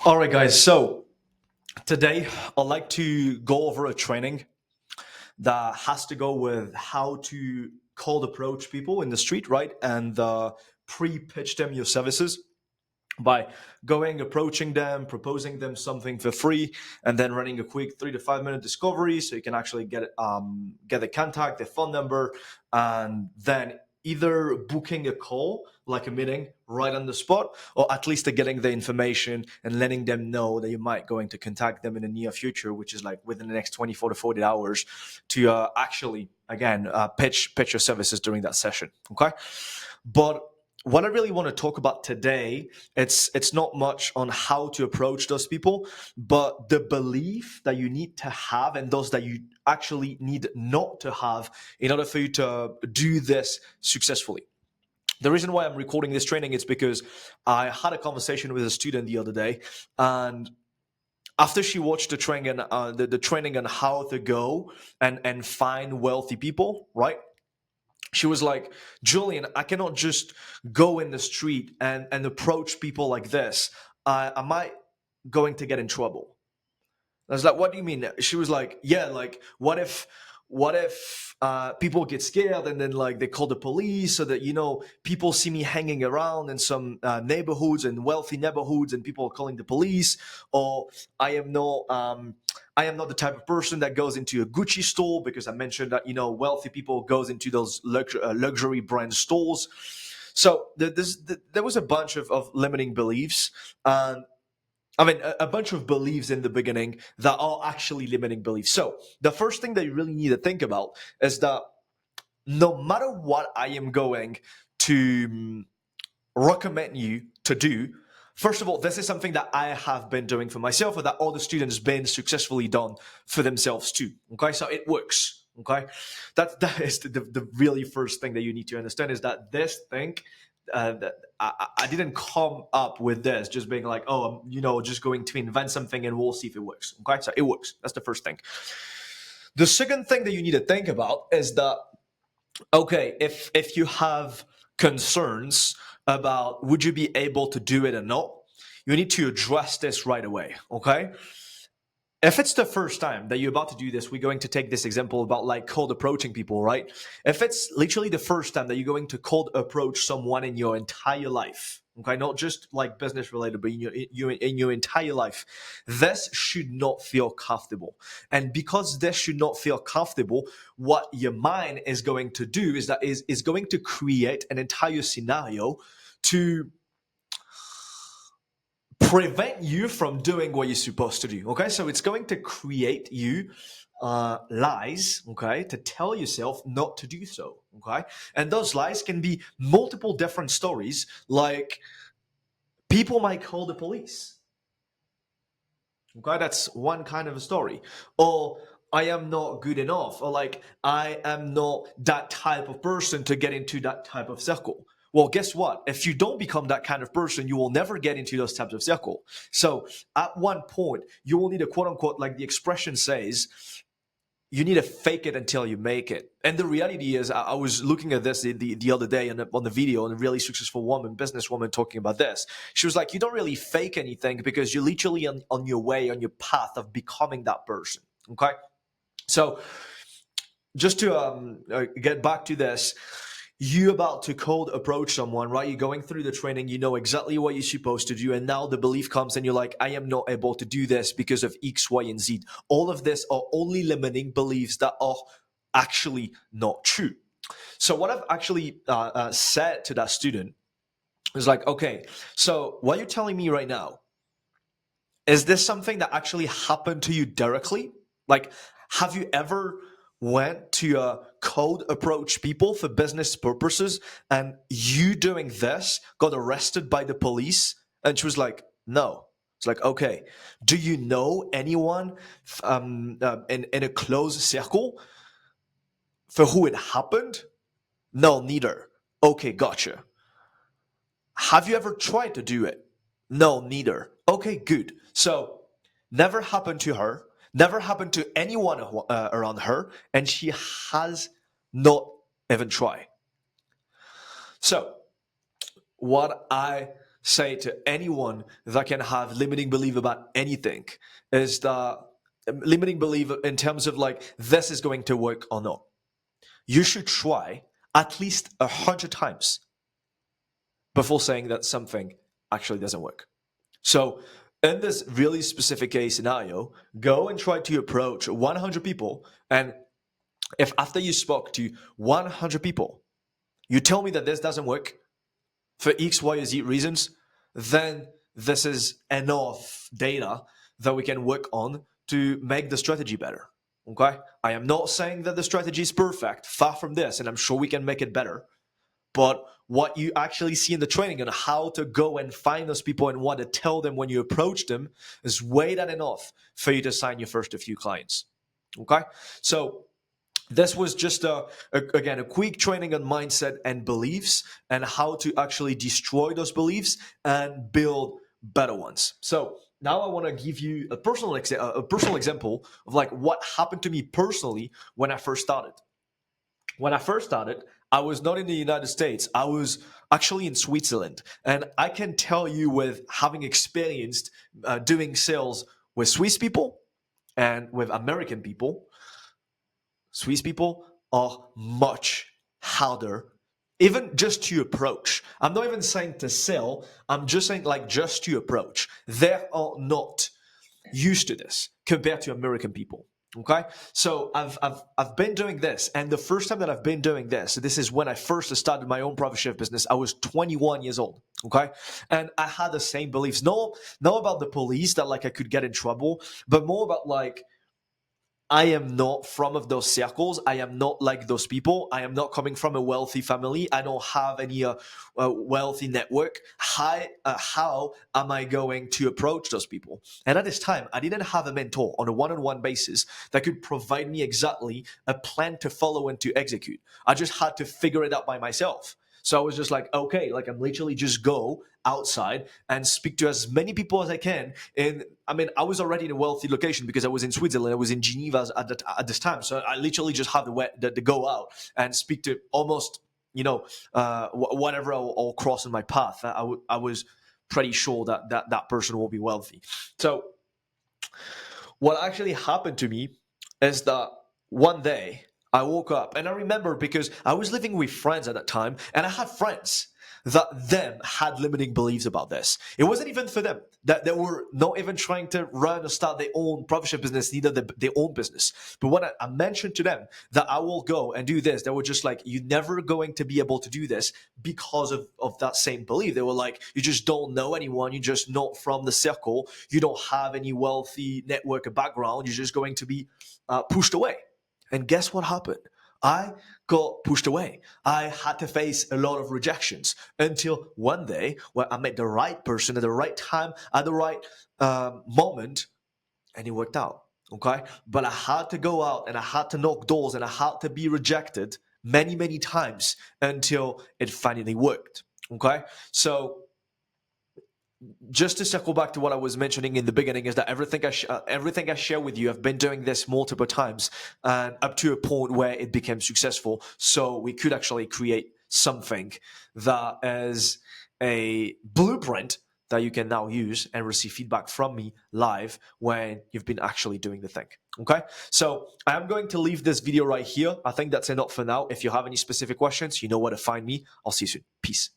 All right, guys. So today I'd like to go over a training that has to go with how to cold approach people in the street, right? And pre-pitch them your services by approaching them, proposing them something for free, and then running a quick 3 to 5 minute discovery so you can actually get the contact, the phone number, and then either booking a call like a meeting right on the spot, or at least getting the information and letting them know that you might going to contact them in the near future, which is like within the next 24 to 40 hours, to actually again pitch your services during that session. Okay, but what I really want to talk about today, it's not much on how to approach those people, but the belief that you need to have and those that you actually need not to have in order for you to do this successfully. The reason why I'm recording this training is because I had a conversation with a student the other day, and after she watched the training on how to go and find wealthy people, right? She was like, Julian, I cannot just go in the street and approach people like this. I might going to get in trouble. I was like, what do you mean? She was like, yeah, like what if people get scared and then like they call the police, so that people see me hanging around in some neighborhoods and wealthy neighborhoods and people are calling the police, or I am not I am not the type of person that goes into a Gucci store, because I mentioned that wealthy people goes into those luxury brand stores. So there was a bunch of limiting beliefs, and I mean, a bunch of beliefs in the beginning that are actually limiting beliefs. So the first thing that you really need to think about is that no matter what I am going to recommend you to do, first of all, this is something that I have been doing for myself, or that all the students been successfully done for themselves too. Okay, so it works. Okay, that is the really first thing that you need to understand, is that this thing, that I didn't come up with this just being like, oh, I'm just going to invent something and we'll see if it works. Okay, so it works. That's the first thing. The second thing that you need to think about is that, okay, if you have concerns about would you be able to do it or not, you need to address this right away. Okay, if it's the first time that you're about to do this, we're going to take this example about like cold approaching people, right? If it's literally the first time that you're going to cold approach someone in your entire life, okay, not just like business related, but in your entire life, this should not feel comfortable. And because this should not feel comfortable, what your mind is going to do is going to create an entire scenario to prevent you from doing what you're supposed to do. Okay, so it's going to create you lies, okay, to tell yourself not to do so. Okay, and those lies can be multiple different stories, like people might call the police. Okay, that's one kind of a story. Or I am not good enough, or like I am not that type of person to get into that type of circle. Well, guess what? If you don't become that kind of person, you will never get into those types of circle. So at one point, you will need a quote unquote, like the expression says, you need to fake it until you make it. And the reality is, I was looking at this the other day on the video, and a really successful woman, businesswoman, talking about this. She was like, you don't really fake anything because you're literally on your way, on your path of becoming that person. Okay. So just to get back to this, you about to cold approach someone, right? You're going through the training, you know exactly what you're supposed to do, and now the belief comes and you're like, I am not able to do this because of X, Y, and Z. All of this are only limiting beliefs that are actually not true. So what I've actually said to that student is like, okay, so what you're telling me right now, is this something that actually happened to you directly? Like, have you ever went to a cold approach people for business purposes, and you doing this got arrested by the police? And she was like, no. It's like, okay, do you know anyone in a close circle for who it happened? No, neither. Okay, gotcha. Have you ever tried to do it? No, neither. Okay, good. So, never happened to her, never happened to anyone around her, and she has not even tried. So, what I say to anyone that can have limiting belief about anything is that limiting belief in terms of like this is going to work or not. You should try at least 100 times before saying that something actually doesn't work. So, in this really specific case scenario, go and try to approach 100 people. And if after you spoke to 100 people, you tell me that this doesn't work for X, Y, or Z reasons, then this is enough data that we can work on to make the strategy better. Okay? I am not saying that the strategy is perfect, far from this, and I'm sure we can make it better. But what you actually see in the training and how to go and find those people and what to tell them when you approach them is way that enough for you to sign your first few clients. Okay? So this was just again a quick training on mindset and beliefs and how to actually destroy those beliefs and build better ones. So now I want to give you a personal example of like what happened to me personally when I first started. When I first started, I was not in the United States. I was actually in Switzerland. And I can tell you, with having experienced doing sales with Swiss people and with American people, Swiss people are much harder, even just to approach. I'm not even saying to sell, I'm just saying like just to approach. They are not used to this compared to American people. Okay, so I've been doing this, and the first time that I've been doing this is when I first started my own private chef business. I was 21 years old. Okay, and I had the same beliefs. No, not about the police that like I could get in trouble, but more about like I am not from of those circles. I am not like those people. I am not coming from a wealthy family. I don't have any wealthy network. How am I going to approach those people? And at this time, I didn't have a mentor on a one-on-one basis that could provide me exactly a plan to follow and to execute. I just had to figure it out by myself. So I was just like, okay, like I'm literally just go outside and speak to as many people as I can. And I mean, I was already in a wealthy location because I was in Switzerland. I was in Geneva at this time. So I literally just had to go out and speak to almost, whatever I'll cross in my path. I was pretty sure that person will be wealthy. So what actually happened to me is that one day I woke up, and I remember because I was living with friends at that time, and I had friends that them had limiting beliefs about this. It wasn't even for them that they were not even trying to run or start their own profit business, neither their own business. But when I mentioned to them that I will go and do this, they were just like, "You're never going to be able to do this because of that same belief." They were like, "You just don't know anyone. You're just not from the circle. You don't have any wealthy network or background. You're just going to be pushed away." And guess what happened? I got pushed away. I had to face a lot of rejections until one day where I met the right person at the right time, at the right moment, and it worked out. Okay. But I had to go out and I had to knock doors and I had to be rejected many, many times until it finally worked. Okay. So just to circle back to what I was mentioning in the beginning is that everything I share with you, I've been doing this multiple times and up to a point where it became successful. So we could actually create something that is a blueprint that you can now use and receive feedback from me live when you've been actually doing the thing. Okay. So I am going to leave this video right here. I think that's enough for now. If you have any specific questions, you know where to find me. I'll see you soon. Peace.